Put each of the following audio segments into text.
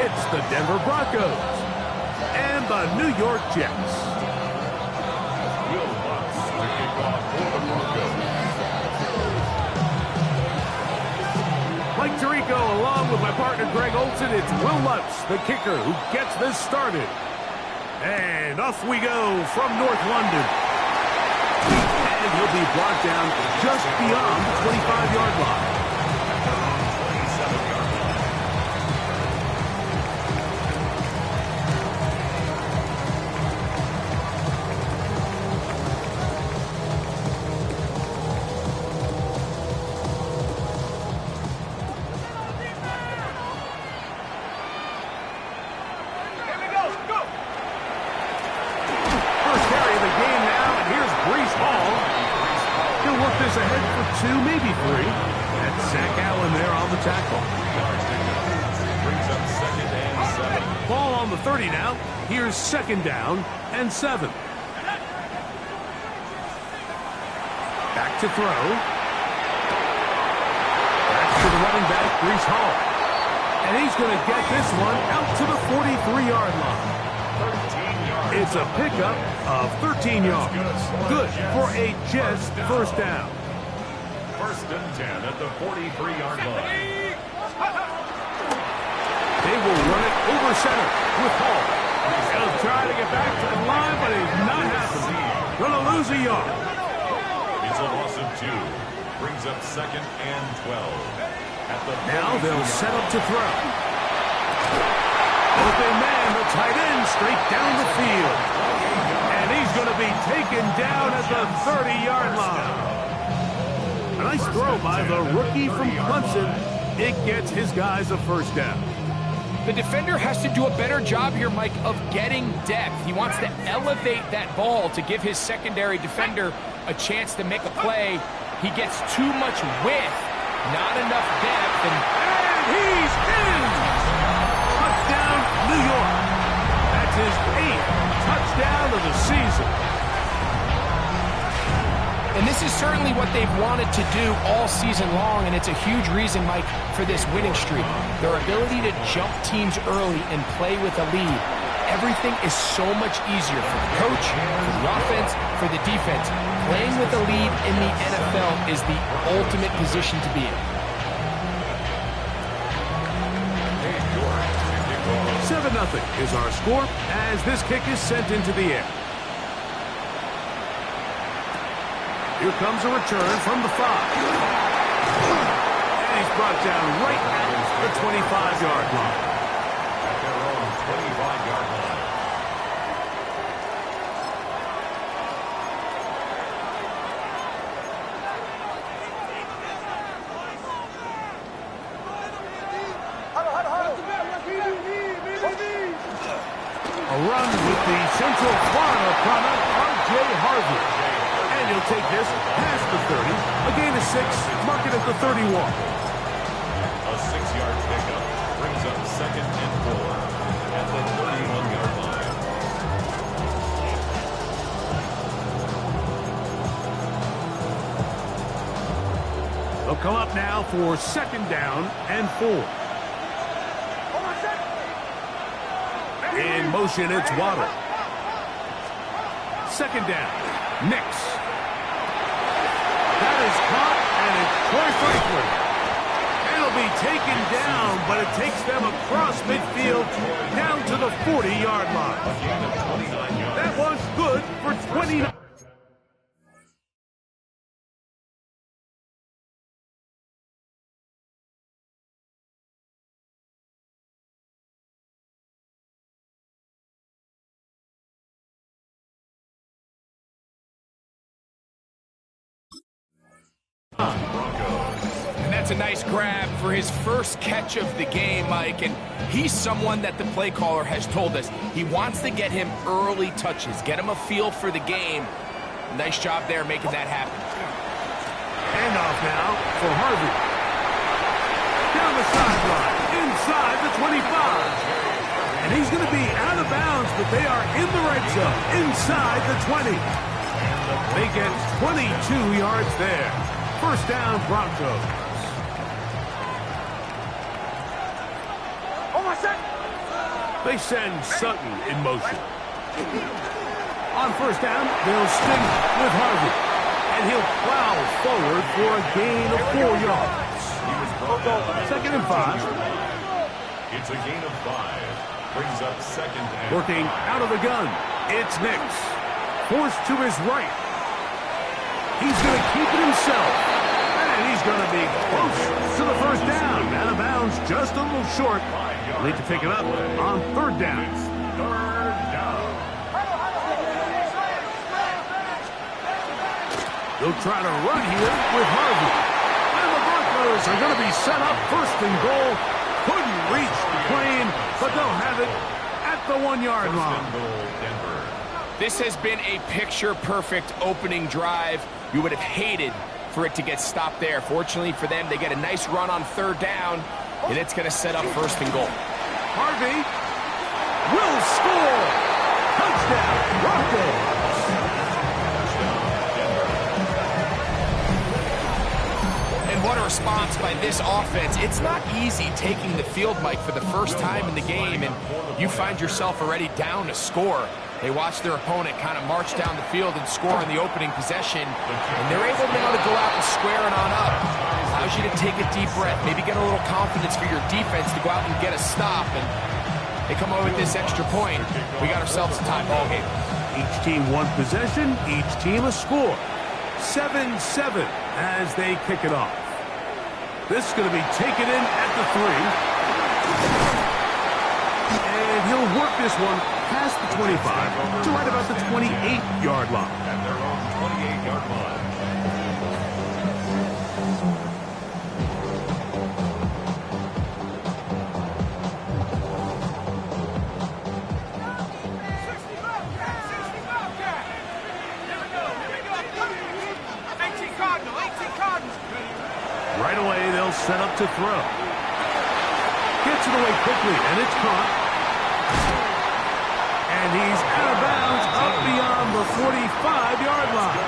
It's the Denver Broncos and the New York Jets. Will Lutz to kick off for the Broncos. Mike Tirico, along with my partner Greg Olson, it's Will Lutz, the kicker, who gets this started. And off we go from North London. And he'll be brought down just beyond the 25-yard line. Ahead for 2, maybe 3. That's Zach Allen there on the tackle. Brings up 2nd and 7. Ball on the 30 now. Here's 2nd down and 7. Back to throw. Back to the running back, Breece Hall. And he's going to get this one out to the 43-yard line. It's a pickup of 13 yards. Good for a Jets first down. 1st and 10 at the 43-yard line. They will run it over center with Hall. He'll try to get back to the line, but it's not happening. Going to lose a yard. It's a loss of 2. Brings up 2nd and 12. Now they'll set up to throw. Open man, the tight end, straight down the field. And he's going to be taken down at the 30-yard line. A nice throw by the rookie from Clemson. It gets his guys a first down. The defender has to do a better job here, Mike, of getting depth. He wants to elevate that ball to give his secondary defender a chance to make a play. He gets too much width, not enough depth. And he's in! Touchdown, New York. That's his 8th touchdown of the season. And this is certainly what they've wanted to do all season long, and it's a huge reason, Mike, for this winning streak. Their ability to jump teams early and play with a lead. Everything is so much easier for the coach, for the offense, for the defense. Playing with a lead in the NFL is the ultimate position to be in. 7-0 is our score as this kick is sent into the air. Here comes a return from the 5. And he's brought down right at the 25-yard line. At their own 25-yard line. A run with the Central Florida product, R.J. Harvey. And he'll take this past the 30, a gain of 6, mark it at the 31. A 6-yard pickup brings up 2nd and 4 at the 31-yard line. They'll come up now for 2nd down and 4. In motion, it's Waddle. 2nd down, Nix. That is caught, and it's Troy Franklin. It'll be taken down, but it takes them across midfield down to the 40-yard line. That one's good for 29. And that's a nice grab for his first catch of the game, Mike. And he's someone that the play caller has told us he wants to get him early touches, get him a feel for the game. Nice job there making that happen. Handoff now for Harvey. Down the sideline, inside the 25. And he's going to be out of bounds, but they are in the red zone, inside the 20. They get 22 yards there. First down, Broncos. They send Sutton in motion. On first down, they'll stick with Harvey. And he'll plow forward for a gain of 4 yards. 2nd and 5. It's a gain of 5. Brings up 2nd and Working out of the gun. It's Nix. Forced to his right. He's going to keep it himself. And he's going to be close to the first down. Out of bounds, just a little short. Need to pick it up on 3rd down. They'll try to run here with Harvey. And the Broncos are going to be set up 1st and goal. Couldn't reach the plane, but they'll have it at the 1-yard line. This has been a picture-perfect opening drive. You would have hated for it to get stopped there. Fortunately for them, they get a nice run on 3rd down, and it's going to set up 1st and goal. Harvey will score. Touchdown, Broncos. And what a response by this offense. It's not easy taking the field, Mike, for the first time in the game, and you find yourself already down a score. They watch their opponent kind of march down the field and score in the opening possession, and they're able now to go out and square it on up. Allows you to take a deep breath, maybe get a little confidence for your defense to go out and get a stop, and they come over with this extra point. We got ourselves a tie ball game. Each team one possession, each team a score. 7-7 as they kick it off. This is going to be taken in at the 3. And he'll work this one past the 25 to right about the 28-yard line. At their own 28-yard line. Right away, they'll set up to throw. Gets it away quickly, and it's caught. And he's out of bounds up beyond the 45-yard line.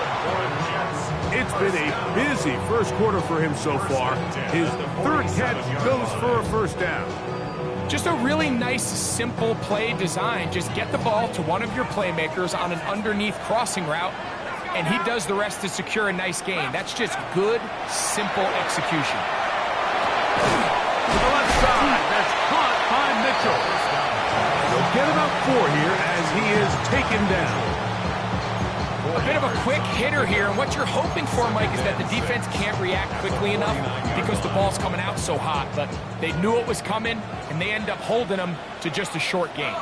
It's been a busy first quarter for him so far. His 3rd catch goes for a 1st down. Just a really nice, simple play design. Just get the ball to one of your playmakers on an underneath crossing route, and he does the rest to secure a nice gain. That's just good, simple execution. To the left side, that's caught by Mitchell. They'll get about 4 here as he is taken down. A bit of a quick hitter here, and what you're hoping for, Mike, is that the defense can't react quickly enough because the ball's coming out so hot, but they knew it was coming, and they end up holding them to just a short gain.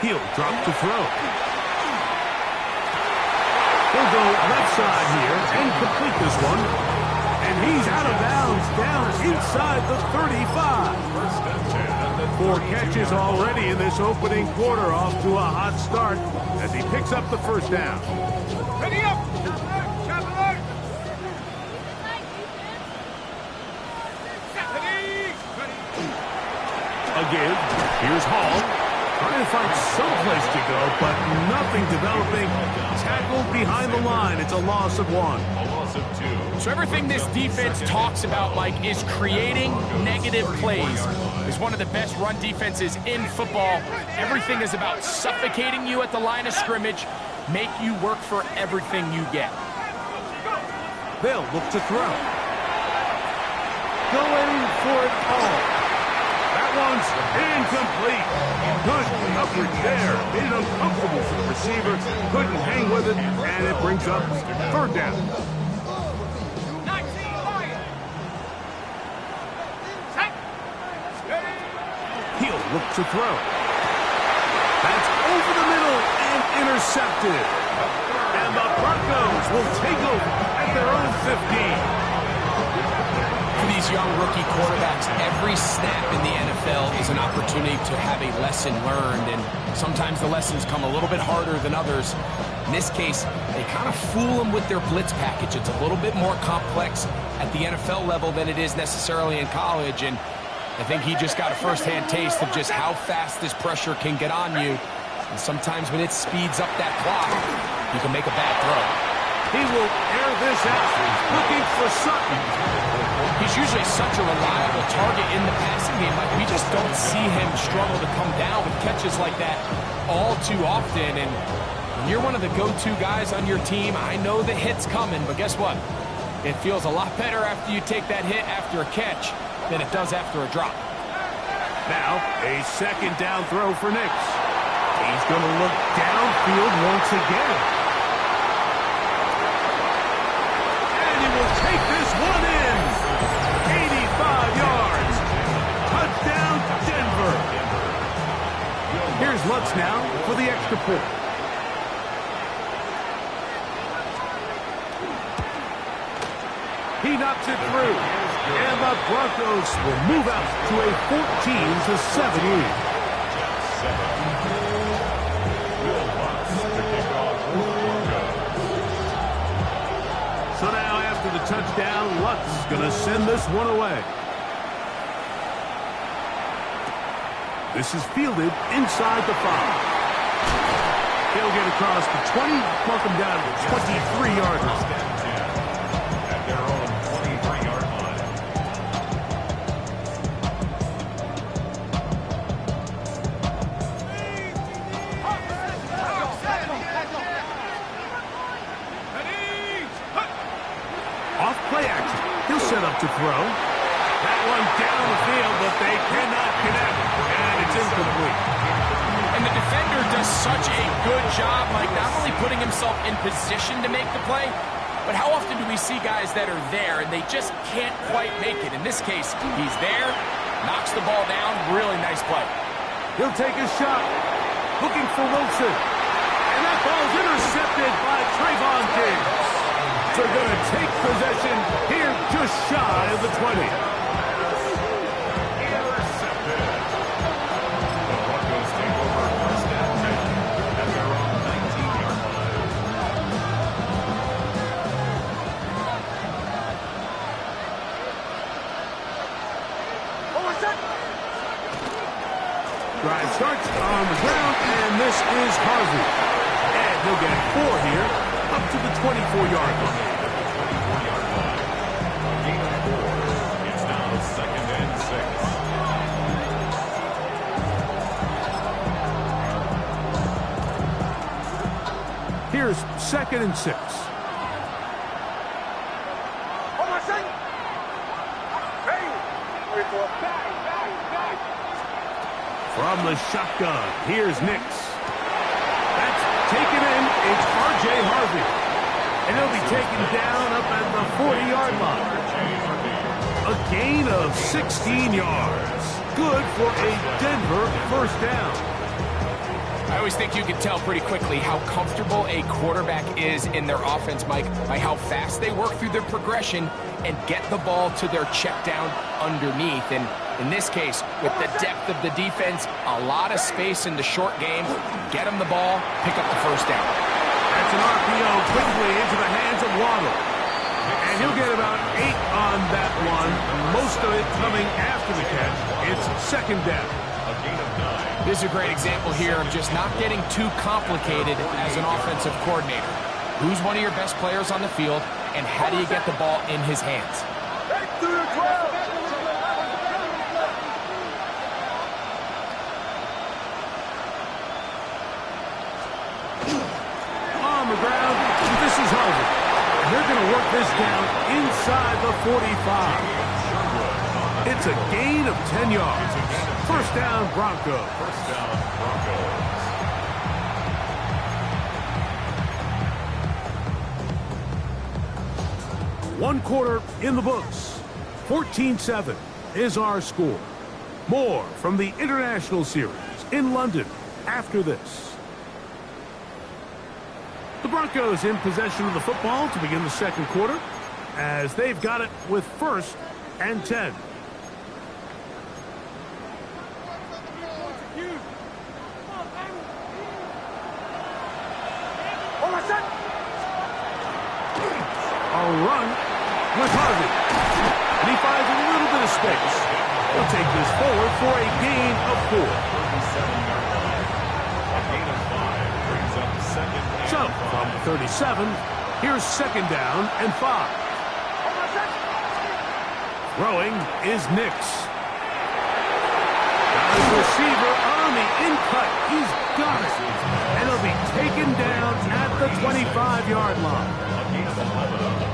He'll drop to throw. He'll go left side here and complete this one. And he's out of bounds down inside the 35. 4 catches already in this opening quarter, off to a hot start as he picks up the 1st down. Ready up! A give. Here's Hall. Trying to find someplace to go, but nothing developing. Tackled behind the line. It's a loss of 1. A loss of 2. So everything this defense talks about, Mike, is creating negative plays. It's one of the best run defenses in football. Everything is about suffocating you at the line of scrimmage, make you work for everything you get. They'll look to throw. Going for it all. That one's incomplete. Good coverage there. Made it uncomfortable for the receiver. Couldn't hang with it, and it brings up 3rd down. He'll look to throw. That's over the middle and intercepted. And the Broncos will take over at their own 15. For these young rookie quarterbacks, every snap in the NFL is an opportunity to have a lesson learned, and sometimes the lessons come a little bit harder than others. In this case, they kind of fool them with their blitz package. It's a little bit more complex at the NFL level than it is necessarily in college, and I think he just got a first-hand taste of just how fast this pressure can get on you. And sometimes when it speeds up that clock, you can make a bad throw. He will air this out, looking for Sutton. He's usually such a reliable target in the passing game, Mike. just don't see him struggle to come down with catches like that all too often. And when you're one of the go-to guys on your team, I know the hit's coming, but guess what? It feels a lot better after you take that hit after a catch than it does after a drop. Now, a second down throw for Nix. He's going to look downfield once again. And he will take this one in. 85 yards. Touchdown, Denver. Here's Lutz now for the extra point. He knocks it through. And the Broncos will move out to a 14-7 lead. So now after the touchdown, Lutz is going to send this one away. This is fielded inside the 5. He'll get across the 20, mark him down to the 23-yard line. To throw. That one down the field, but they cannot connect, and it's incomplete. And the defender does such a good job, like not only putting himself in position to make the play, but how often do we see guys that are there and they just can't quite make it? In this case, he's there, knocks the ball down, really nice play. He'll take a shot, looking for Wilson, and that ball's intercepted by Trayvon Diggs. They're going to take possession here just shy of the 20. Intercepted. The Broncos take over first and 10 at their own 19-yard line. Drive starts on the ground, and this is Harvey. And he'll get 4 here, up to the 24-yard line. Here's 2nd and 6. From the shotgun, here's Nix. That's taken in. It's R.J. Harvey. And he'll be taken down up at the 40-yard line. A gain of 16 yards. Good for a Denver first down. I always think you can tell pretty quickly how comfortable a quarterback is in their offense, Mike, by how fast they work through their progression and get the ball to their check down underneath. And in this case, with the depth of the defense, a lot of space in the short game, get them the ball, pick up the first down. That's an RPO quickly into the hands of Waddle. And he'll get about 8 on that one, most of it coming after the catch. It's 2nd down. This is a great example here of just not getting too complicated as an offensive coordinator. Who's one of your best players on the field, and how do you get the ball in his hands? On the ground, this is Harvey. And they're going to work this down inside the 45. It's a gain of 10 yards. First down, Broncos. First down, Broncos. One quarter in the books. 14-7 is our score. More from the International Series in London after this. The Broncos in possession of the football to begin the second quarter, as they've got it with 1st and 10. A run with Harvey. And he finds a little bit of space. He'll take this forward for a gain of 4. A gain of 5 brings up 2nd and 5. So, from 37, here's 2nd down and 5. Throwing is Nix. His receiver on the in-cut. He's got it. And he'll be taken down at the 25-yard line.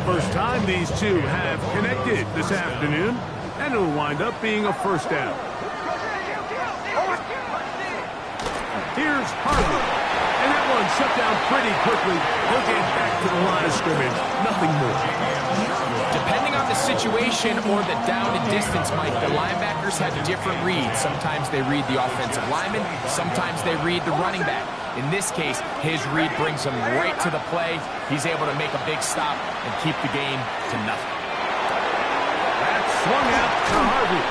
First time these two have connected this afternoon, and it'll wind up being a first down. Here's Harvey. And that one shut down pretty quickly. He'll get back to the line of scrimmage. Nothing more. Depending on the situation or the down and distance, Mike, the linebackers have different reads. Sometimes they read the offensive lineman. Sometimes they read the running back. In this case, his read brings him right to the play. He's able to make a big stop and keep the game to nothing. That's swung out to Harvey.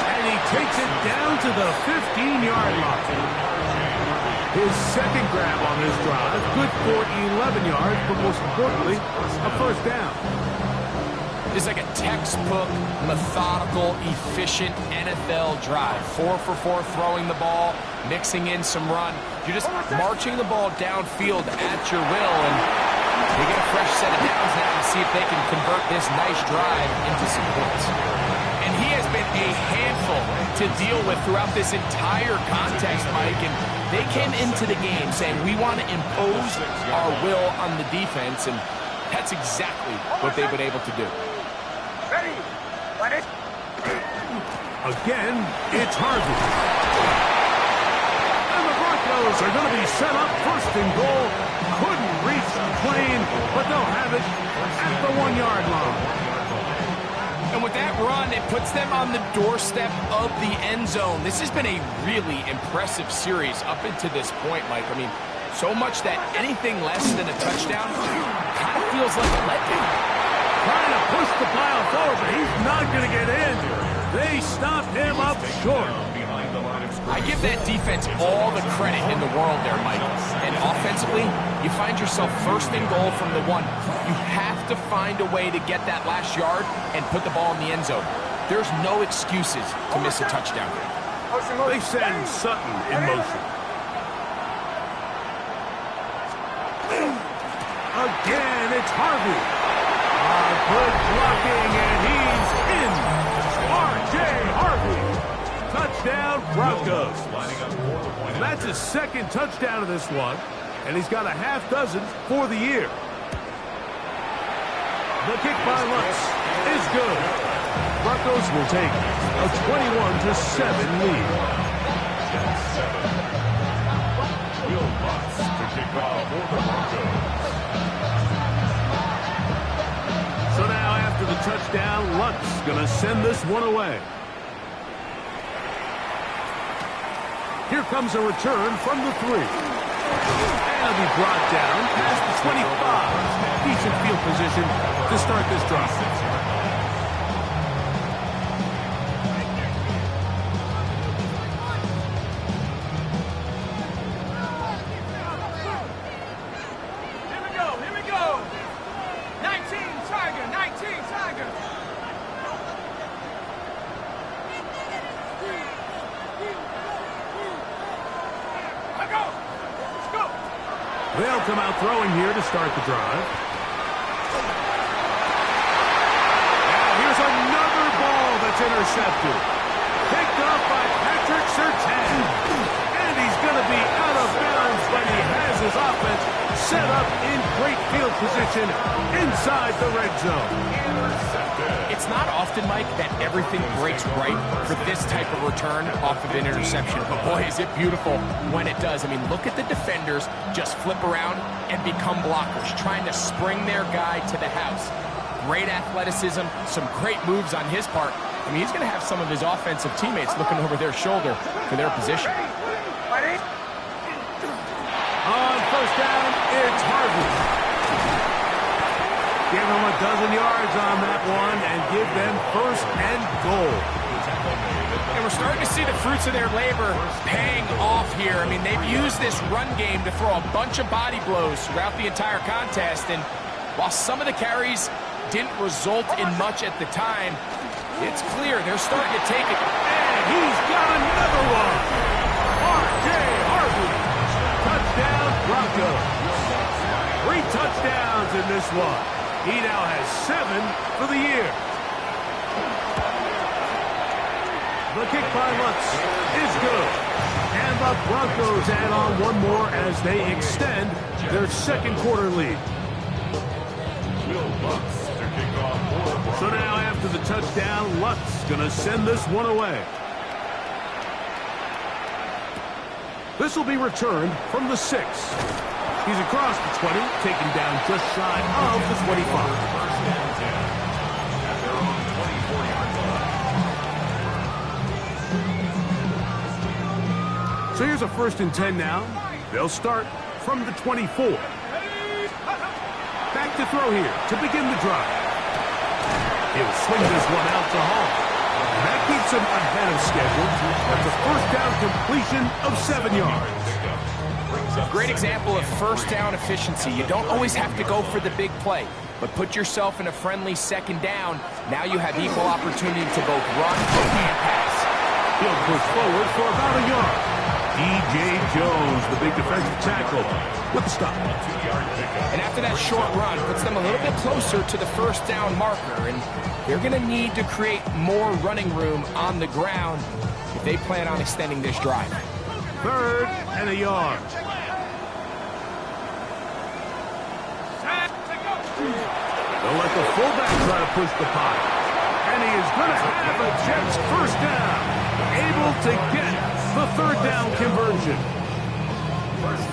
And he takes it down to the 15-yard line. His second grab on this drive, good for 11 yards, but most importantly, a first down. It's like a textbook, methodical, efficient NFL drive. 4 for 4 throwing the ball, mixing in some run. You're just marching the ball downfield at your will, and they get a fresh set of downs now to see if they can convert this nice drive into some points. And he has been a handful to deal with throughout this entire contest, Mike, and they came into the game saying, we want to impose our will on the defense, and that's exactly what they've been able to do. Ready? Ready? Again, it's Harvey. And the Broncos are going to be set up first and goal. Couldn't reach the plane, but they'll have it at the 1-yard line. And with that run, it puts them on the doorstep of the end zone. This has been a really impressive series up into this point, Mike. I mean, so much that anything less than a touchdown kind of feels like a letdown. Trying to push the pile forward, but he's not going to get in. They stopped him up short. I give that defense all the credit in the world there, Mike. And offensively, you find yourself first and goal from the 1. You have to find a way to get that last yard and put the ball in the end zone. There's no excuses to miss a touchdown. They send Sutton in motion. Again, it's Harvey. Good blocking, and he's in. R.J. Harvey. Touchdown, Broncos. That's his second touchdown of this one, and he's got a half dozen for the year. The kick by Lutz is good. Broncos will take a 21-7 lead. Will Lutz to kick off for the Broncos. So now after the touchdown, Lutz going to send this one away. Here comes a return from the 3. And he'll be brought down past the 25. Decent field position to start this drive. They'll come out throwing here to start the drive. Now here's another ball that's intercepted. Picked up by Patrick Surtain. And he's going to be out of bounds, but he has his offense set up in great field position inside the red zone. It's not often, Mike, that everything breaks right for this type of return off of an interception. But boy, is it beautiful when it does. I mean, look at the defenders just flip around and become blockers, trying to spring their guy to the house. Great athleticism, some great moves on his part. I mean, he's going to have some of his offensive teammates looking over their shoulder for their position. On first down, it's Harvey. Give them a dozen yards on that one and give them first and goal. And we're starting to see the fruits of their labor paying off here. I mean, they've used this run game to throw a bunch of body blows throughout the entire contest. And while some of the carries didn't result in much at the time, it's clear they're starting to take it. And he's got another one. R.J. Harvey. Touchdown, Broncos. 3 touchdowns in this one. He now has 7 for the year. The kick by Lutz is good. And the Broncos add on one more as they extend their second quarter lead. Will Lutz to kick off for the Broncos. So now after the touchdown, Lutz going to send this one away. This will be returned from the 6. He's across the 20, taken down just shy of the 25. First and 10 at their own 24-yard line. So here's a 1st and 10 now. They'll start from the 24. Back to throw here to begin the drive. He'll swing this one out to Hall. That keeps him ahead of schedule. That's a 1st down completion of 7 yards. Great example of 1st down efficiency. You don't always have to go for the big play, but put yourself in a friendly 2nd down. Now you have equal opportunity to both run and pass. He'll push forward for about a yard. D.J. Jones, the big defensive tackle, with the stop. And after that short run, puts them a little bit closer to the 1st down marker, and they're going to need to create more running room on the ground if they plan on extending this drive. 3rd and a yard. They'll let the fullback try to push the pile. And he is going to have a Jets 1st down. Able to get the 3rd down conversion.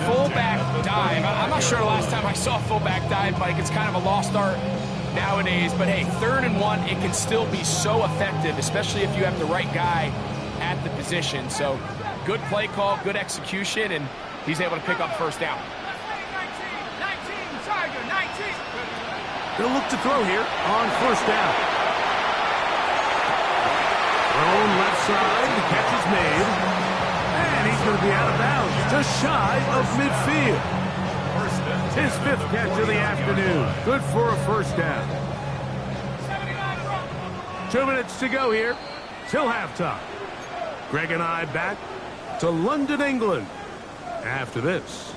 Fullback dive. I'm not sure the last time I saw a fullback dive, Mike. It's kind of a lost art nowadays. But hey, 3rd and 1, it can still be so effective, especially if you have the right guy at the position. So good play call, good execution, and he's able to pick up 1st down. They'll look to throw here on 1st down. Thrown left side, the catch is made. And he's going to be out of bounds, just shy of midfield. His 5th catch of the afternoon. Good for a 1st down. 2 minutes to go here till halftime. Greg and I back to London, England after this.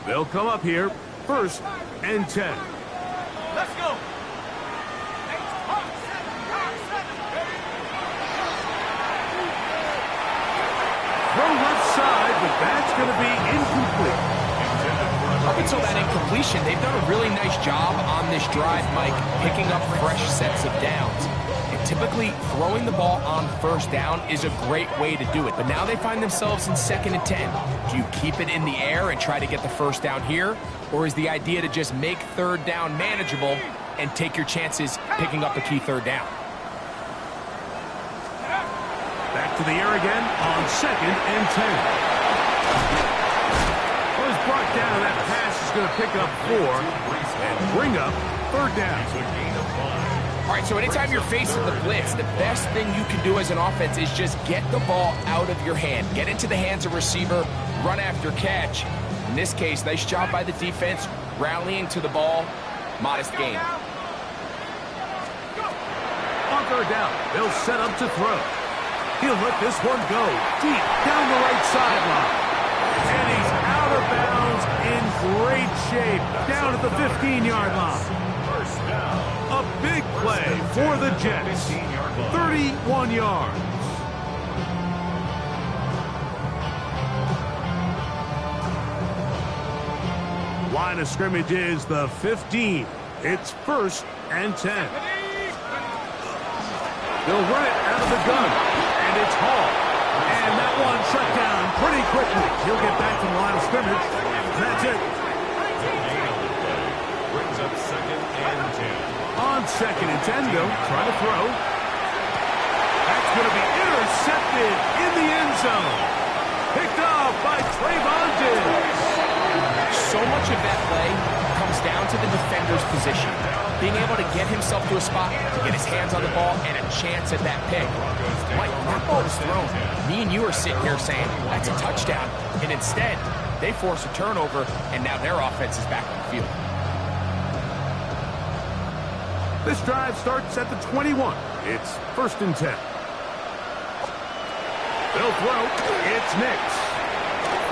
They'll come up here 1st and 10. Let's go. Throw left side, but that's going to be incomplete. Up until that incompletion, they've done a really nice job on this drive, Mike, picking up fresh sets of downs. And typically, throwing the ball on 1st down is a great way to do it. But now they find themselves in 2nd and 10. Do you keep it in the air and try to get the 1st down here? Or is the idea to just make 3rd down manageable and take your chances picking up a key 3rd down? Back to the air again on 2nd and 10. Well, he's brought down. That pass is going to pick up 4 and bring up 3rd down. All right, so anytime you're facing the blitz, the best thing you can do as an offense is just get the ball out of your hand. Get into the hands of receiver, run after catch. In this case, nice job by the defense, rallying to the ball. Modest gain. On 3rd down, they'll set up to throw. He'll let this one go deep down the right sideline. And he's out of bounds in great shape down at the 15-yard line. A big play for the Jets. 31 yards. Line of scrimmage is the 15. It's 1st and 10. They'll run it out of the gun, and it's Hall. And that one shut down pretty quickly. He'll get back to the line of scrimmage. That's it. Brings up 2nd and 10. On 2nd and 10, they'll try to throw. That's going to be intercepted in the end zone. Picked off by Trayvon Diggs. So much of that play comes down to the defender's position. Being able to get himself to a spot, to get his hands on the ball, and a chance at that pick. Mike, that ball was thrown. Me and you are sitting here saying, that's a touchdown. And instead, they force a turnover, and now their offense is back on the field. This drive starts at the 21. It's 1st and 10. They'll throw. It's Nix.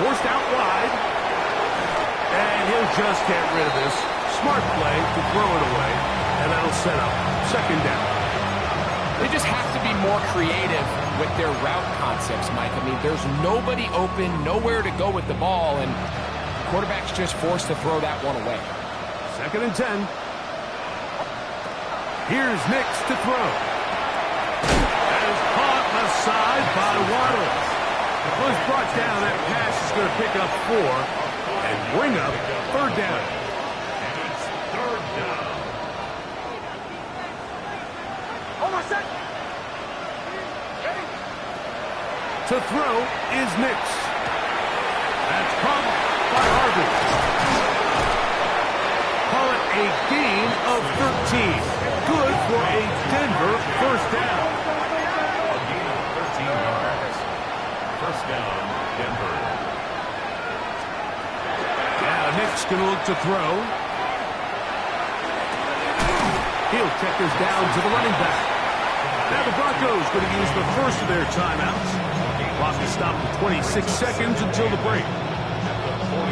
Forced out wide. And he'll just get rid of this. Smart play to throw it away. And that'll set up 2nd down. They just have to be more creative with their route concepts, Mike. I mean, there's nobody open, nowhere to go with the ball, and the quarterback's just forced to throw that one away. 2nd and 10. Here's Nix to throw. That is caught aside by Waddle. It was brought down. That pass is going to pick up 4 and bring up 3rd down. And it's 3rd down. Almost set. Ready? To throw is Nix. That's caught by Harvey. Call it a gain of 13. Good for a Denver 1st down. A gain of 13 yards. 1st down, Denver. Now Nix going to look to throw. He'll check this down to the running back. Now the Broncos going to use the first of their timeouts. Clock is stopped at 26 seconds until the break.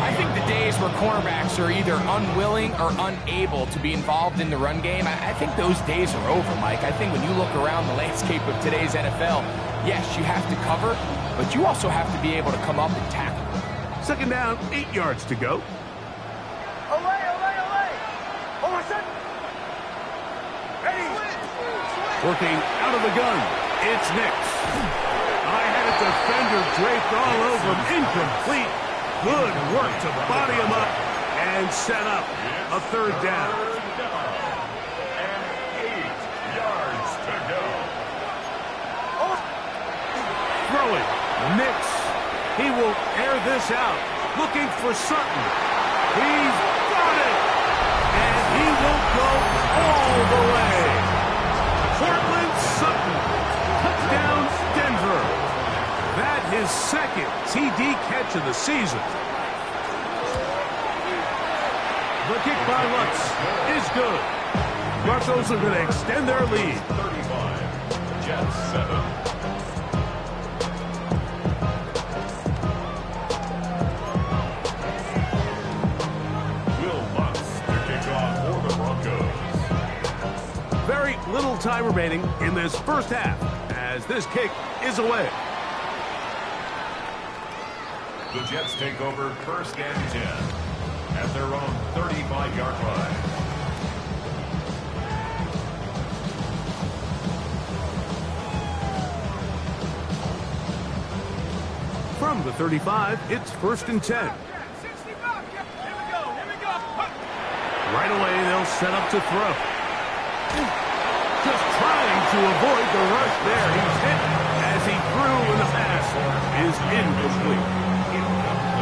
I think the days where cornerbacks are either unwilling or unable to be involved in the run game, I think those days are over, Mike. I think when you look around the landscape of today's NFL, yes, you have to cover, but you also have to be able to come up and tackle. 2nd down, 8 yards to go. Away, away, away. Almost set. Ready. Working out of the gun, it's Nix. I had a defender draped all over him, incomplete. Good work to body him up and set up a 3rd down. And 8 yards to go. Throwing, Nix. He will air this out, looking for Sutton. He's got it, and he will go all the way. Cortland Sutton, touchdown Denver. That his 2nd TD catch of the season. The kick by Lutz is good. Broncos are going to extend their lead. 35, Jets 7. Will Lutz to kick off for the Broncos. Very little time remaining in this 1st half as this kick is away. The Jets take over 1st and 10 at their own 35-yard line. From the 35, it's 1st and 10. Right away, they'll set up to throw. Just trying to avoid the rush there. He's hit as he threw, and the pass is incomplete.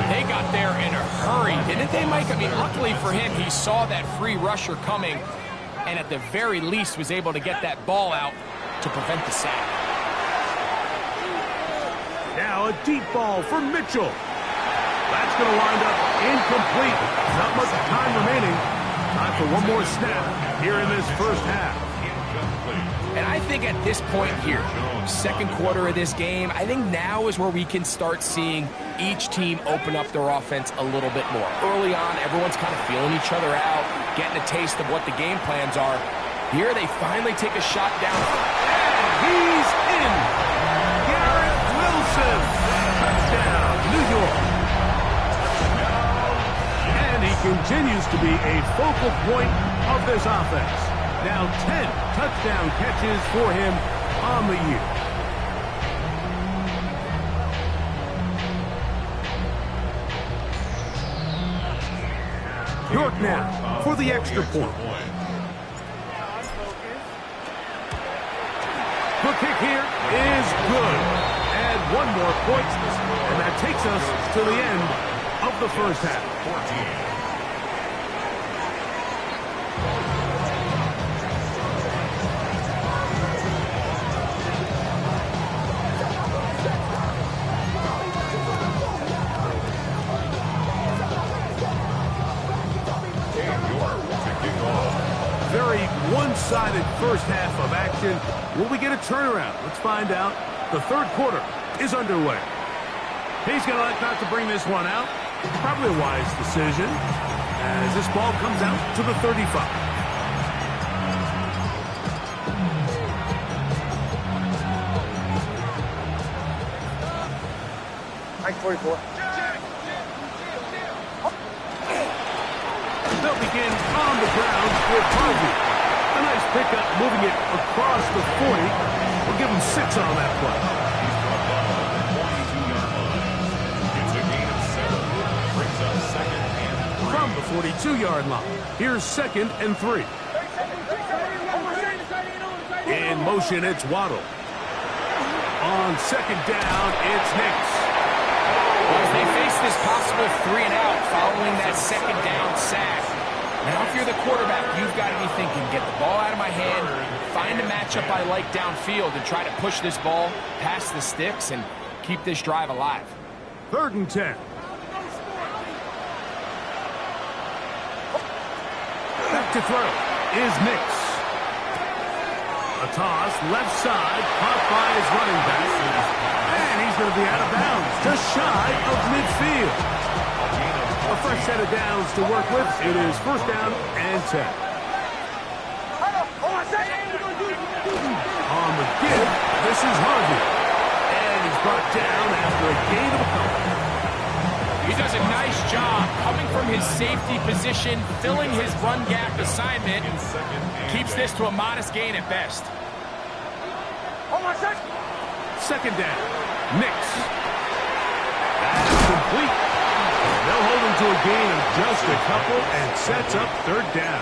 They got there in a hurry, didn't they, Mike? I mean, luckily for him, he saw that free rusher coming and at the very least was able to get that ball out to prevent the sack. Now a deep ball for Mitchell. That's going to wind up incomplete. Not much time remaining. Time for one more snap here in this 1st half. And I think at this point here, 2nd quarter of this game, I think now is where we can start seeing each team open up their offense a little bit more. Early on, everyone's kind of feeling each other out, getting a taste of what the game plans are. Here, they finally take a shot down. And he's in. Garrett Wilson. Touchdown, New York. And he continues to be a focal point of this offense. Now 10 touchdown catches for him on the year. York now for the extra point. The kick here is good. Add 1 more point, and that takes us to the end of the 1st half. 14. Very one-sided 1st half of action. Will we get a turnaround? Let's find out. The 3rd quarter is underway. He's going to elect not to bring this one out. Probably a wise decision as this ball comes out to the 35. Mike 44. They'll begin on the ground with Harvey. A nice pickup moving it across the 40. We'll give him 6 on that play. He's brought down at the 42-yard line. It's a gain of 7. Brings up second and 3. From the 42-yard line, here's 2nd and 3. In motion, it's Waddle. On 2nd down, it's Nix. As they face this possible 3-and-out following that 2nd down sack. Now, if you're the quarterback, you've got to be thinking, get the ball out of my hand, find a matchup I like downfield, and try to push this ball past the sticks and keep this drive alive. 3rd and 10. Back to throw is Nix. A toss, left side, caught by his running back. And he's going to be out of bounds, just shy of midfield. A fresh set of downs to work with. It is 1st down and 10. On the give, this is Harvey. And he's brought down after a gain of a couple. He does a nice job coming from his safety position, filling his run gap assignment, keeps this to a modest gain at best. 2nd down, Nix. That's complete. They'll hold him to a gain of just a couple and sets up 3rd down.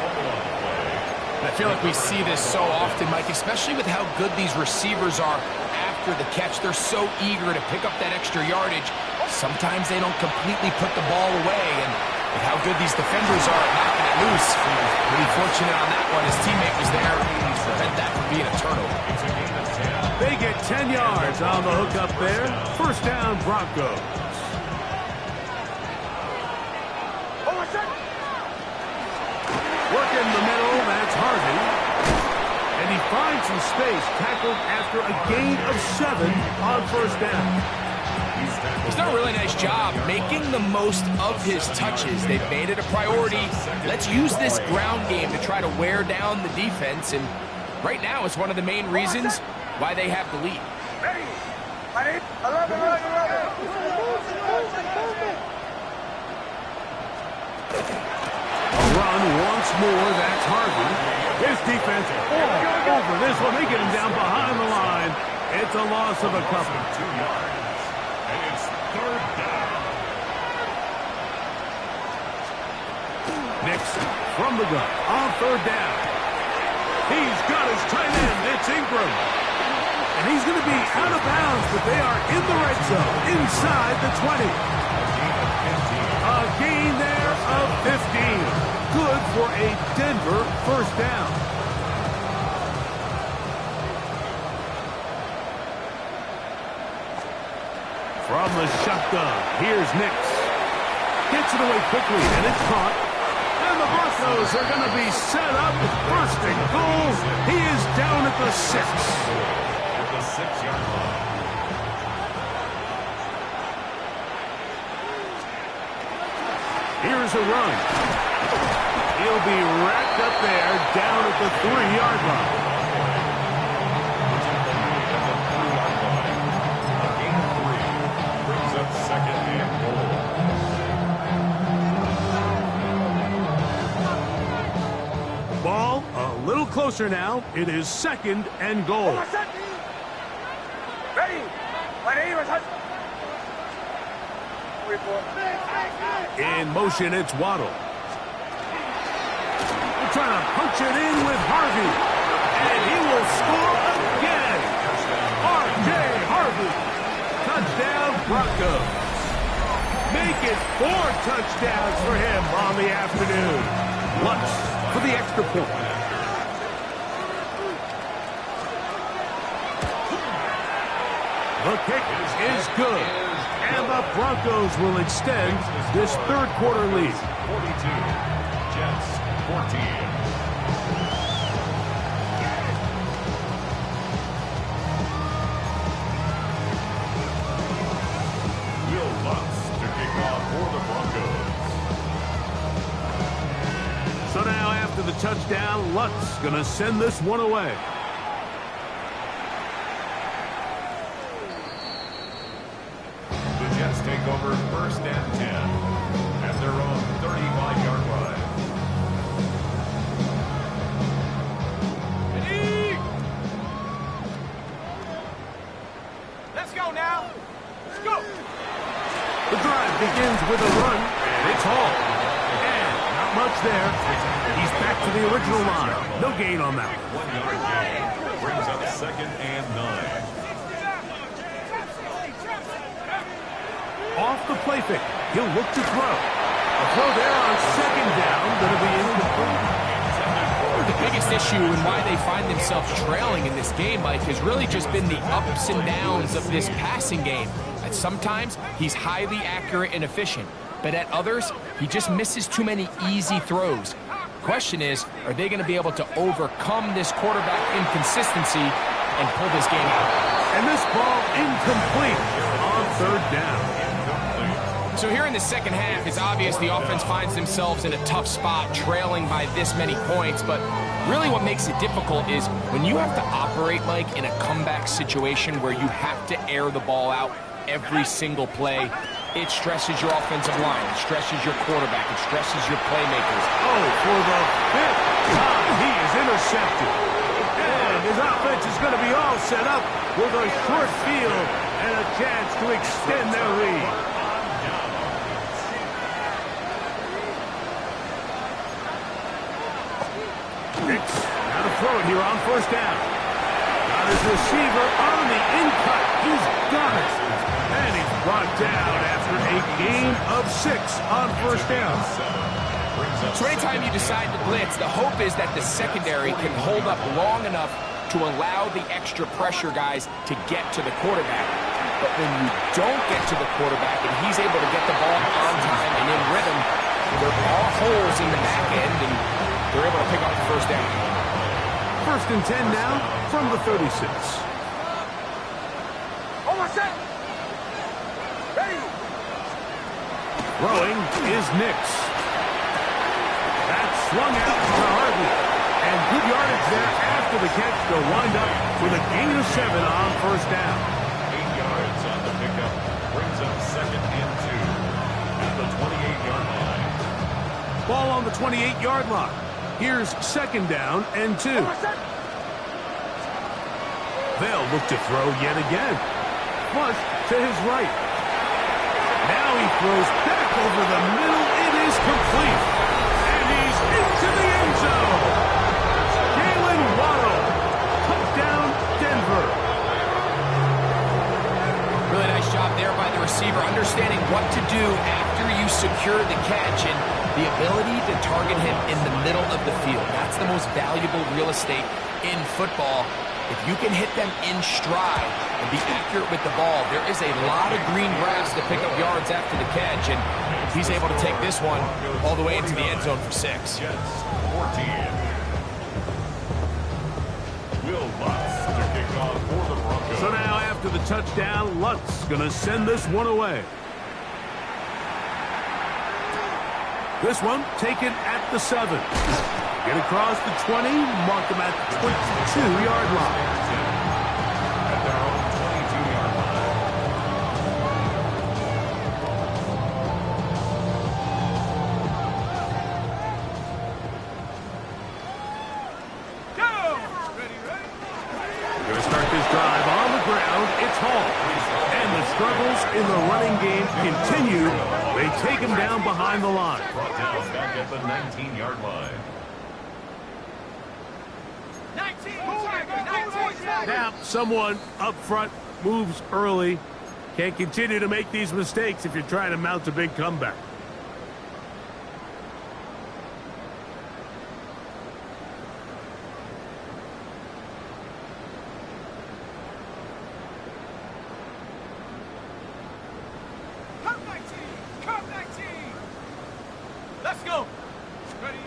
I feel like we see this so often, Mike, especially with how good these receivers are after the catch. They're so eager to pick up that extra yardage. Sometimes they don't completely put the ball away, and with how good these defenders are at knocking it loose, pretty fortunate on that one. His teammate was there to prevent that from being a turnover. They get 10 yards on the hook up there. 1st down, Broncos. Working the middle, that's Harvey. And he finds some space, tackled after a gain of 7 on 1st down. He's done a really nice job making the most of his touches. They've made it a priority. Let's use this ground game to try to wear down the defense, and right now it's one of the main reasons why they have the lead. A run once more, that's Harvey. His defense all over this one. They get him down behind the line. It's a loss of a couple. 2 yards. And it's 3rd down. Nix from the gun on 3rd down. He's got his tight end. It's Ingram. And he's going to be out of bounds, but they are in the red zone, inside the 20. A gain there of 15. Good for a Denver 1st down. From the shotgun, here's Nix. Gets it away quickly, and it's caught. And the Broncos are going to be set up. 1st and goal. He is down at the 6. At the 6-yard line. Here's a run. He'll be racked up there, down at the 3-yard line. A gain of 3. Brings up 2nd and goal. Ball a little closer now. It is 2nd and goal. Ready. My name is Hudson. In motion, it's Waddle. They're trying to punch it in with Harvey. And he will score again. R.J. Harvey. Touchdown, Broncos. Make it 4 touchdowns for him on the afternoon. Lutz for the extra point. The kick is good. And the Broncos will extend this 3rd quarter lead. 42. Jets 14. Will Lutz to kick off for the Broncos. So now after the touchdown, Lutz going to send this one away. The Jets take over first and 10 at their own 35-yard line. Let's go now. Let's go. The drive begins with a run, and it's hauled. And not much there. He's back to the original line. No gain on that. 1 yard gain brings up second and 9. Off the play fake. He'll look to throw. A throw there on second down. Going to be incomplete. The biggest issue and why they find themselves trailing in this game, Mike, has really just been the ups and downs of this passing game. At sometimes, he's highly accurate and efficient, but at others, he just misses too many easy throws. Question is, are they going to be able to overcome this quarterback inconsistency and pull this game out? And this ball incomplete on third down. So here in the second half, it's obvious the offense finds themselves in a tough spot, trailing by this many points. But really what makes it difficult is when you have to operate, Mike, in a comeback situation where you have to air the ball out every single play, it stresses your offensive line, it stresses your quarterback, it stresses your playmakers. Oh, for the fifth time, he is intercepted. And his offense is going to be all set up with a short field and a chance to extend their lead. Now to throw it here on first down. Got his receiver on the in-cut. He's got it. And he's brought down after a gain of 6 on first down. So anytime you decide to blitz, the hope is that the secondary can hold up long enough to allow the extra pressure guys to get to the quarterback. But when you don't get to the quarterback and he's able to get the ball on time and in rhythm, there are holes in the back end, and they're able to pick up the first down. First and 10 now from the 36. Almost set. Ready. Throwing is Nix. That's swung out to Harvey. And good yardage there after the catch. They'll wind up with a gain of 7 on first down. 8 yards on the pickup brings up second and 2 at the 28-yard line. Ball on the 28-yard line. Here's second down and 2. They'll look to throw yet again. Flush to his right. Now he throws back over the middle. It is complete. And he's into the end zone. Jalen Waddle. Touchdown, Denver. Really nice job there by the receiver, understanding what to do after you secure the catch and the ability to target him in the middle of the field. That's the most valuable real estate in football. If you can hit them in stride and be accurate with the ball, there is a lot of green grass to pick up yards after the catch, and he's able to take this one all the way into the end zone for 6. Jets 14. Will Lutz to kick off for the Broncos. So now after the touchdown, Lutz going to send this one away. This one taken at the 7. Get across the 20, mark him at the 22-yard line. At their own 22-yard line. Go. Ready, ready. We're going to start this drive on the ground. It's Hall. And the struggles in the running game continue. They take him down behind the line. Brought down back at the 19-yard line. 19. Now, someone up front moves early. Can't continue to make these mistakes if you're trying to mount a big comeback. Come 19. Let's go. Ready.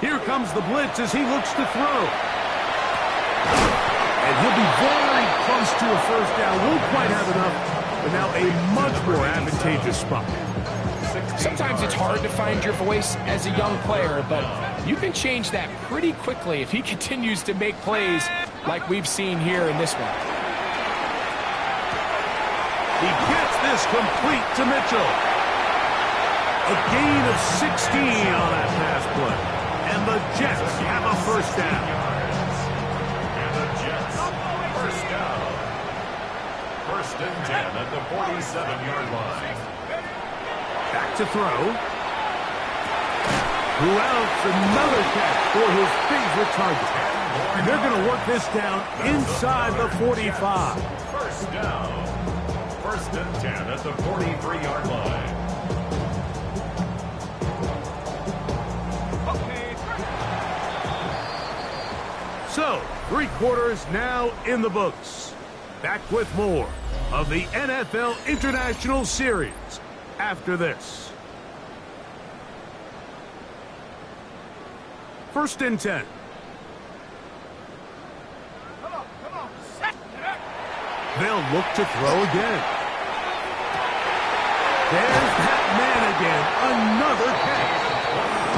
Here comes the blitz as he looks to throw. And he'll be very close to a first down. Won't quite have enough, but now a much more advantageous spot. Sometimes it's hard to find your voice as a young player, but you can change that pretty quickly if he continues to make plays like we've seen here in this one. He gets this is complete to Mitchell. A gain of 16 on that pass play. And the Jets have a first down. And the Jets, first down. First and 10 at the 47-yard line. Back to throw. Who else? Another catch for his favorite target. They're going to work this down inside the 45. First down. First and 10 at the 43-yard line. So, 3 quarters now in the books. Back with more of the NFL International Series after this. First and 10. Come on. Set it. They'll look to throw again. There's that man again. Another catch.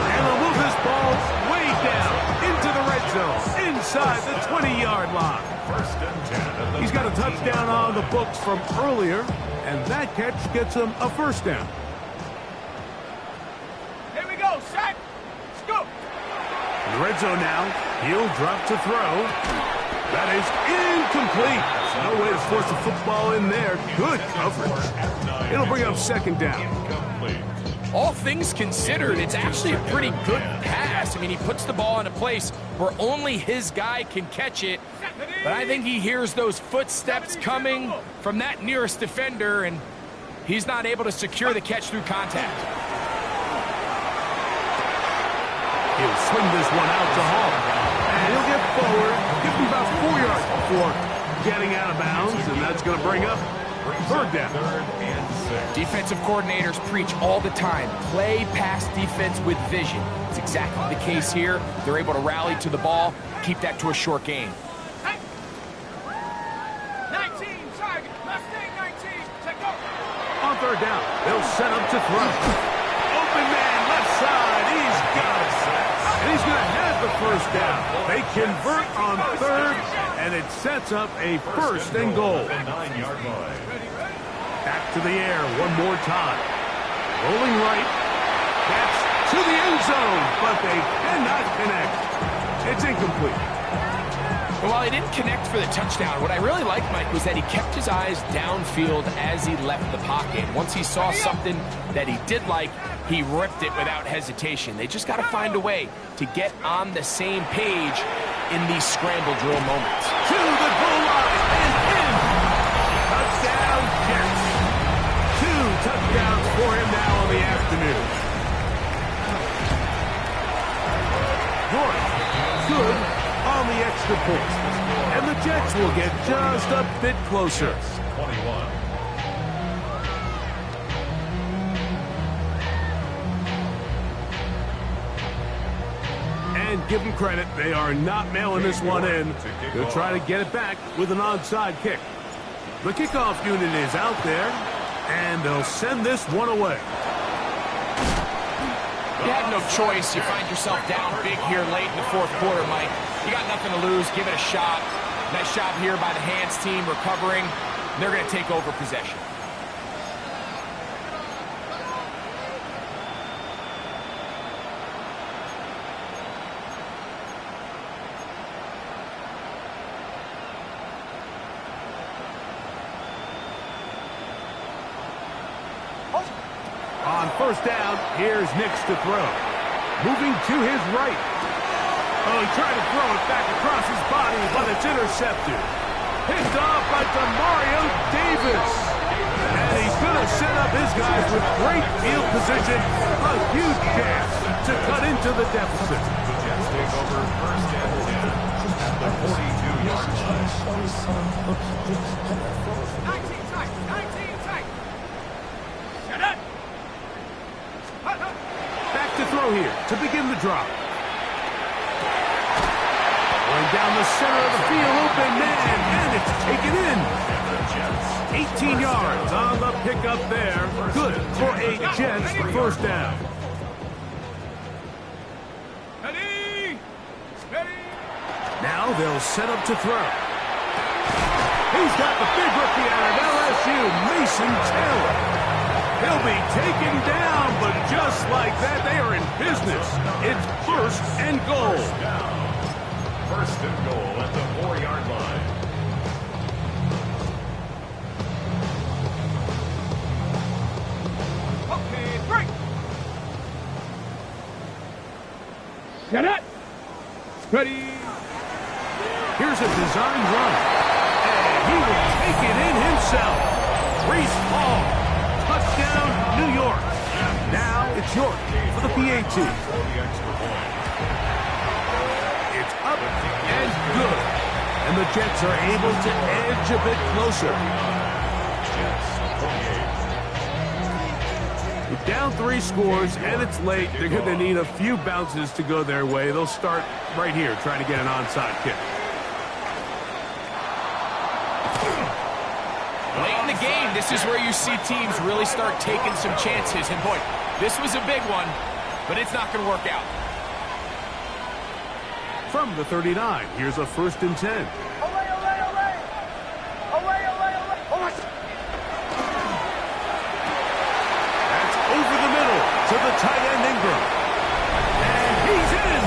And they'll move this ball way down into the red zone, inside the 20-yard line. First and 10. He's got a touchdown on the books from earlier, and that catch gets him a first down. Here we go. Set. Scoop. In the red zone now, he'll drop to throw. That is incomplete. No way to force the football in there. Good coverage. It'll bring up second down. Incomplete. All things considered, it's actually a pretty good pass. I mean, he puts the ball in a place where only his guy can catch it. But I think he hears those footsteps coming from that nearest defender, and he's not able to secure the catch through contact. He'll swing this one out to Hall. And he'll get forward, give him about 4 yards before getting out of bounds, and that's going to bring up third down. Third and 6. Defensive coordinators preach all the time, play pass defense with vision. It's exactly the case here. They're able to rally to the ball, keep that to a short game. 19, target. Mustang 19. Take over. On third down, they'll set up to throw. Open man, left side, he's got it. And he's going to have the first down. They convert on third, and it sets up a first and goal. The 9-yard line. Back to the air one more time. Rolling right. That's to the end zone, but they cannot connect. It's incomplete. Well, while he didn't connect for the touchdown, what I really liked, Mike, was that he kept his eyes downfield as he left the pocket. Once he saw something that he did like, he ripped it without hesitation. They just got to find a way to get on the same page in these scramble drill moments. To the goal line and in. Touchdown, Jets. 2 touchdowns for him now on the afternoon. Good on the extra point. And the Jets will get just a bit closer. 21. And give them credit, they are not mailing this one in. They'll try to get it back with an onside kick. The kickoff unit is out there, and they'll send this one away. You had no choice. You find yourself down big here late in the fourth quarter, Mike. You got nothing to lose. Give it a shot. Nice job here by the hands team recovering. They're going to take over possession. On first down, here's Nix to throw. Moving to his right. Oh, he tried to throw it back across his body, but it's intercepted. Picked off by Demario Davis. And he's going to set up his guys with great field position. A huge chance to cut into the deficit. The Jets take over first and 10 at the 42-yard line. 19 tight. 19 tight. Shut up. Back to throw here to begin the drop. Going down the center of the field, open man, and it's taken in. 18 yards on the pickup there. Good for a Jets first down. Ready. Ready. Now they'll set up to throw. He's got the big rookie out of LSU, Mason Taylor. He'll be taken down, but just like that, they are in business. It's 1st and goal. First and goal at the 4-yard line. Okay, 3. Get it. Ready. Here's a design run. And he will take it in himself. Reese Hall. Touchdown, New York. Now it's York for the PAT. It's up and good. And the Jets are able to edge a bit closer. With down 3 scores and it's late, they're going to need a few bounces to go their way. They'll start right here trying to get an onside kick. Late in the game, this is where you see teams really start taking some chances. And boy, this was a big one, but it's not going to work out. From the 39, here's a 1st and 10. That's over the middle to the tight end Ingram. And he's in.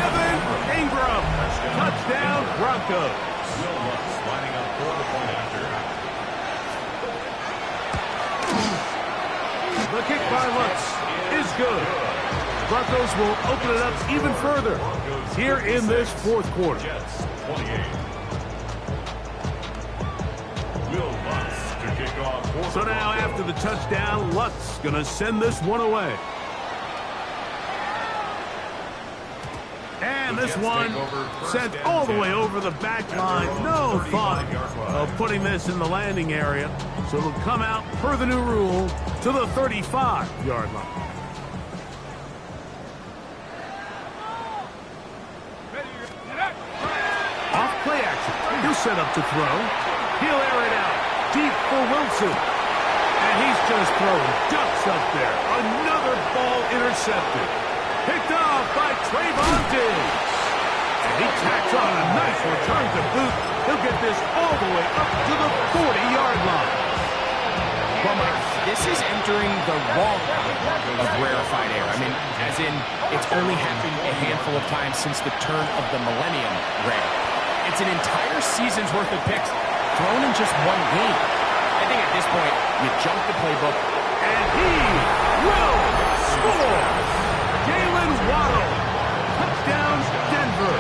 Evan Ingram. Touchdown, Broncos. Lining up for the point after. The kick by Lutz is good. Broncos will open it up even further here in this 4th quarter. Jets 28. Will Lutz to kick off. So now after the touchdown, Lutz going to send this one away. And this one sent all the way over the back line. No thought of putting this in the landing area. So it'll come out per the new rule to the 35-yard line. Off play action. He'll set up to throw. He'll air it out deep for Wilson. And he's just throwing ducks up there. Another ball intercepted. Picked off by Trayvon Diggs. And he tacks on a nice return to boot. He'll get this all the way up to the 40-yard line. Well, Mike, this is entering the wrong kind of rarefied air. I mean, as in, it's only happened a handful of times since the turn of the millennium rare. It's an entire season's worth of picks thrown in just one game. I think at this point, you jump the playbook. And he will score. Jalen Waddle. Touchdown, Denver.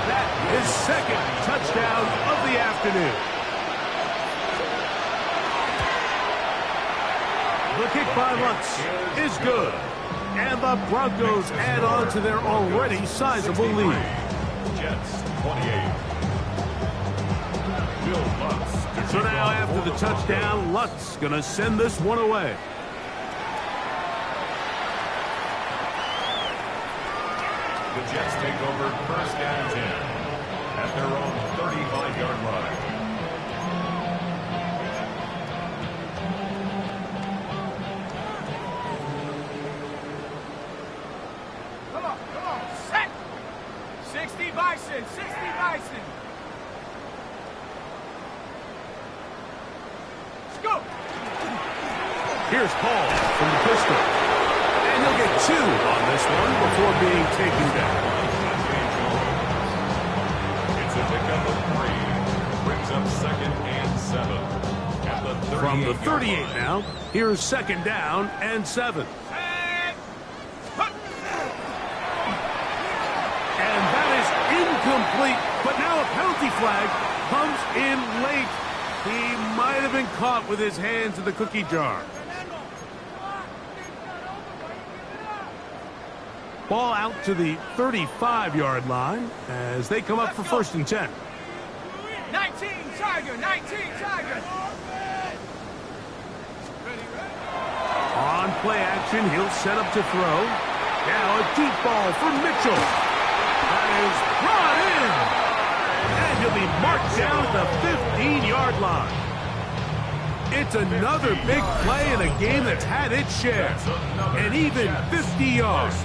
That is 2nd touchdown of the afternoon. The kick by Lutz is good. And the Broncos add on to their already sizable lead. Jets 28. Will Lutz to So kick now off after for the touchdown, Lutz going to send this one away. The Jets take over 1st and 10 at their own 35-yard line. Come on, set! 60 Bison, 60 Bison! Scoop! Here's Paul from the pistol. And he'll get 2 on this one before being taken down. It's a pickup of 3. Brings up 2nd and 7. At the 38 From the 38 line. now, here's 2nd down and 7. And... Hup! And that is incomplete. But now a penalty flag comes in late. He might have been caught with his hands in the cookie jar. Ball out to the 35-yard line as they come up for 1st and 10. 19 Tiger, 19 Tiger! On play action, he'll set up to throw. Now a deep ball for Mitchell. That is brought in. And he'll be marked down at the 15-yard line. It's another big play in a game that's had its share. And even 50 yards.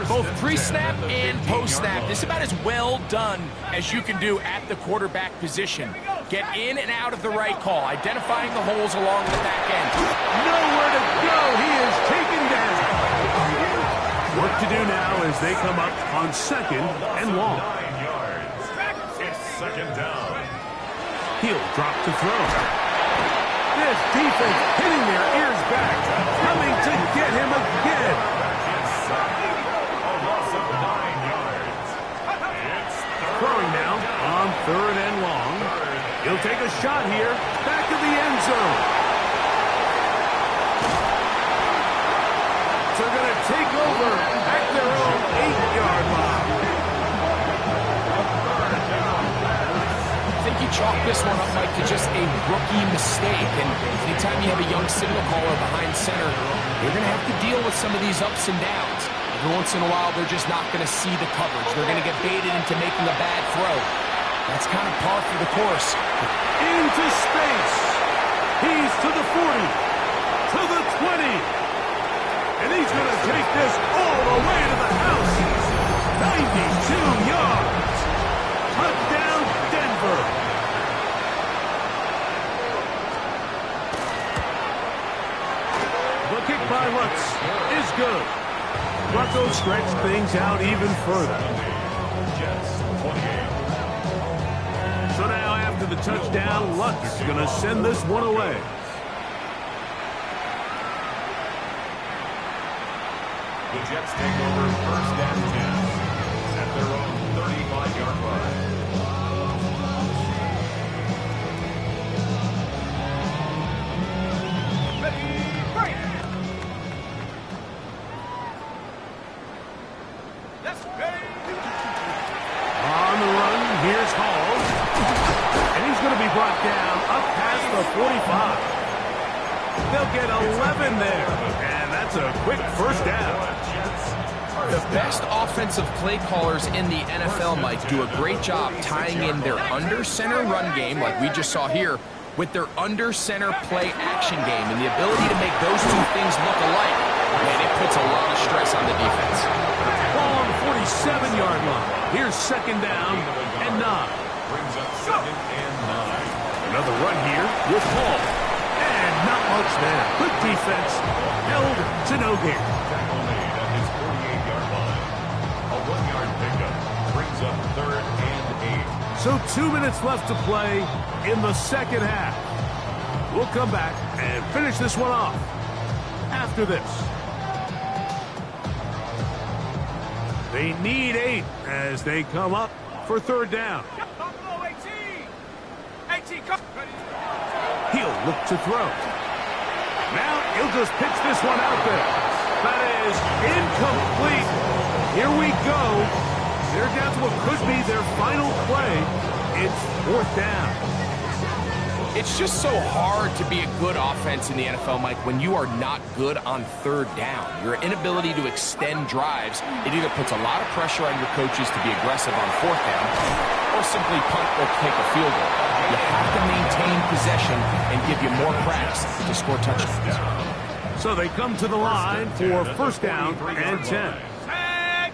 Both pre-snap and post-snap. This is about as well done as you can do at the quarterback position. Get in and out of the right call, identifying the holes along the back end. Nowhere to go. He is taken down. Work to do now as they come up on 2nd and long. 9 yards. It's 2nd down. He'll drop to throw. This defense hitting their ears back, coming to get him again. A loss of 9 yards. It's Throwing now on 3rd and long. He'll take a shot here, back to the end zone. They're going to take over at their own 8-yard line. I think you chalk this one up, Mike, to just a rookie mistake. And anytime you have a young signal caller behind center, you're going to have to deal with some of these ups and downs. Every once in a while, they're just not going to see the coverage. They're going to get baited into making a bad throw. That's kind of par for the course. Into space. He's to the 40, to the 20. And he's going to take this all the way to the house. 92 yards. Touchdown, Denver. The kick by Lutz is good. Broncos stretch things out even further. Jets 28. So now after the touchdown, Lutz is going to send this one away. The Jets take over 1st and 10 at their own 35-yard line. Ready, break. Let's ready. On the run, here's Hall. And he's going to be brought down up past the 45. They'll get 11 there. And that's a quick first down. The best offensive play callers in the NFL, Mike, do a great job tying in their under-center run game, like we just saw here, with their under-center play action game. And the ability to make those two things look alike, man, it puts a lot of stress on the defense. Ball on the 47-yard line. Here's 2nd down and 9. Brings up 2nd and 9. Another run here with Hall. And not much there. Good defense. Held to no gain. Tackle made at his 48-yard line. A 1-yard pickup brings up 3rd and 8. So 2 minutes left to play in the second half. We'll come back and finish this one off after this. They need 8 as they come up for 3rd down. Buffalo 18. 18, come. Ready. He'll look to throw. Now he'll just pitch this one out there. That is incomplete. Here we go. They're down to what could be their final play. It's 4th down. It's just so hard to be a good offense in the NFL, Mike, when you are not good on 3rd down. Your inability to extend drives, it either puts a lot of pressure on your coaches to be aggressive on 4th down or simply punt or take a field goal. You have to maintain possession and give you more cracks to score touchdowns. So they come to the line for 1st down and 10. Tag.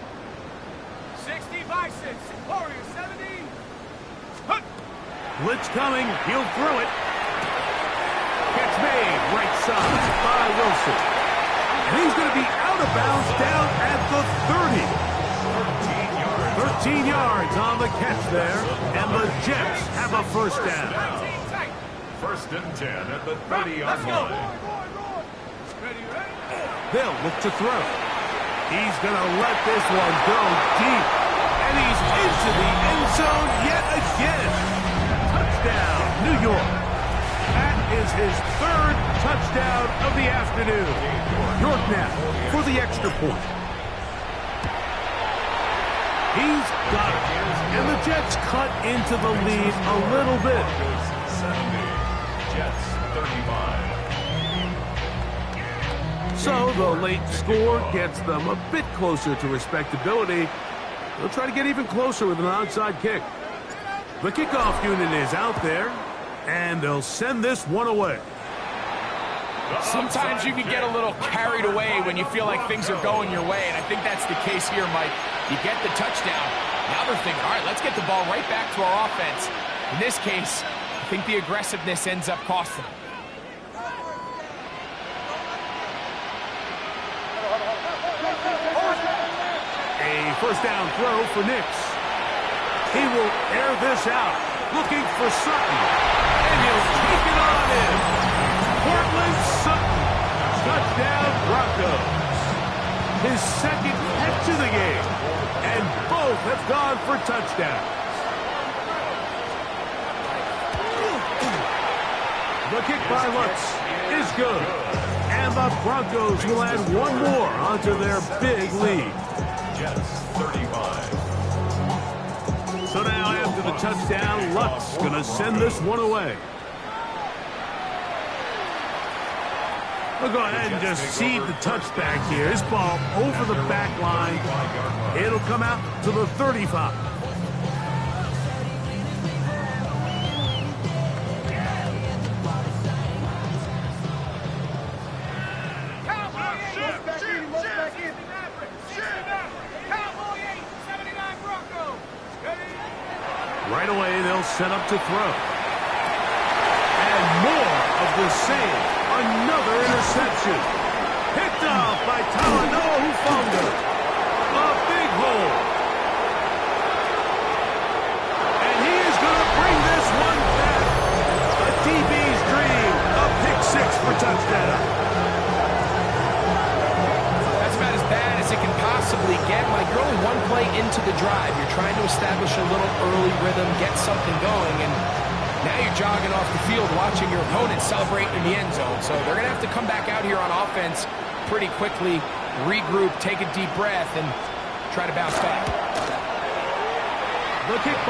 60 Bison. Warriors 70. Hunt. Blitz coming. He'll throw it. Catch made. Right side by Wilson. And he's going to be out of bounds down at the 30. 13 yards on the catch there. And the Jets have a 1st down. 19 tight. 1st and 10 at the 30-yard line. Ready, ready. They'll look to throw. He's going to let this one go deep. And he's into the end zone yet again. Touchdown, New York. That is his 3rd touchdown of the afternoon. York now for the extra point. He's got it. And the Jets cut into the lead a little bit. 70. Jets 35. So the late score gets them a bit closer to respectability. They'll try to get even closer with an onside kick. The kickoff unit is out there, and they'll send this one away. Sometimes you can get a little carried away when you feel like things are going your way, and I think that's the case here, Mike. You get the touchdown. Now they're thinking, all right, let's get the ball right back to our offense. In this case, I think the aggressiveness ends up costing them. A first down throw for Nix. He will air this out, looking for Sutton, and he'll take it on in. Portland Sutton, touchdown Broncos. His second catch of the game, and both have gone for touchdowns. The kick by Lutz is good, and the Broncos will add one more onto their big lead. Jets 35. So now after the touchdown, Lutz going to send this one away. We'll go ahead and just cede the touchback here. This ball over the back line. It'll come out to the 35. Right away, they'll set up to throw. And more of the same. Another interception. Picked off by Talanoa Hufanga. A big hole. And he is going to bring this one back. A DB's dream. A pick six for touchdown. That's about as bad as it can possibly get. Like, you're only one play into the drive. You're trying to establish a little early rhythm, get something going, and now you're jogging off the field watching your opponent celebrate in the end zone. So they're going to have to come back out here on offense pretty quickly, regroup, take a deep breath, and try to bounce back. The kick